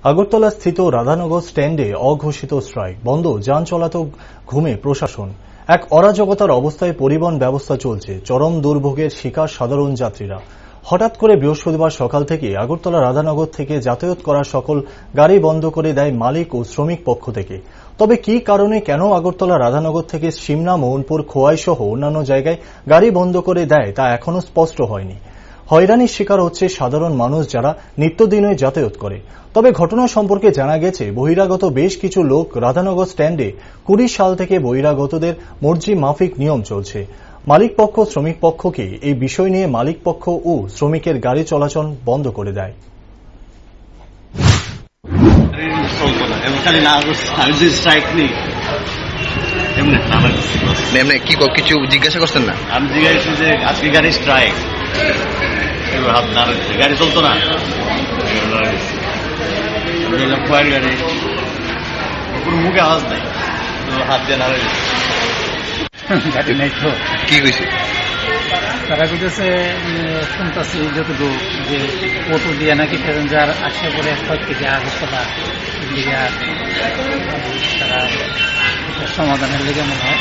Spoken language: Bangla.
আগরতলা স্থিত রাধানগর স্ট্যান্ডে অঘোষিত স্ট্রাইক, বন্ধ যান চলাচল, ঘুমে প্রশাসন। এক অরাজকতার অবস্থায় পরিবহন ব্যবস্থা চলছে, চরম দুর্ভোগের শিকার সাধারণ যাত্রীরা। হঠাৎ করে বৃহস্পতিবার সকাল থেকে আগরতলা রাধানগর থেকে যাতায়াত করা সকল গাড়ি বন্ধ করে দেয় মালিক ও শ্রমিক পক্ষ থেকে। তবে কী কারণে, কেন আগরতলা রাধানগর থেকে সিমলা, মোহনপুর, খোয়াই সহ অন্যান্য জায়গায় গাড়ি বন্ধ করে দেয় তা এখনও স্পষ্ট হয়নি। হয়রানির শিকার হচ্ছে সাধারণ মানুষ, যারা নিত্যদিনই যাতায়াত করে। তবে ঘটনা সম্পর্কে জানা গেছে, বহিরাগত বেশ কিছু লোক রাধানগর স্ট্যান্ডে 20 সাল থেকে বহিরাগতদের মর্জি মাফিক নিয়ম চলছে। মালিক পক্ষ শ্রমিক পক্ষকে এই বিষয় নিয়ে মালিক পক্ষ ও শ্রমিকের গাড়ি চলাচল বন্ধ করে দেয়। কিছু জিজ্ঞাসা করছেন না? আমি জিজ্ঞাসা যে আজকে গাড়ি স্ট্রাইক, গাড়ি চলতো না, গাড়ি পুরো মুখে আওয়াজ নাই, তো হাত দিয়ে নাড়ে গাড়ি নাই। তো কি হয়েছে? তারা বলতেছে, শুনতেছি যতটুকু যে অটো দিয়ে নাকি প্যাসেঞ্জার আসে পরে থেকে আগরতলা তারা সমাধানের লেগে মনে হয়।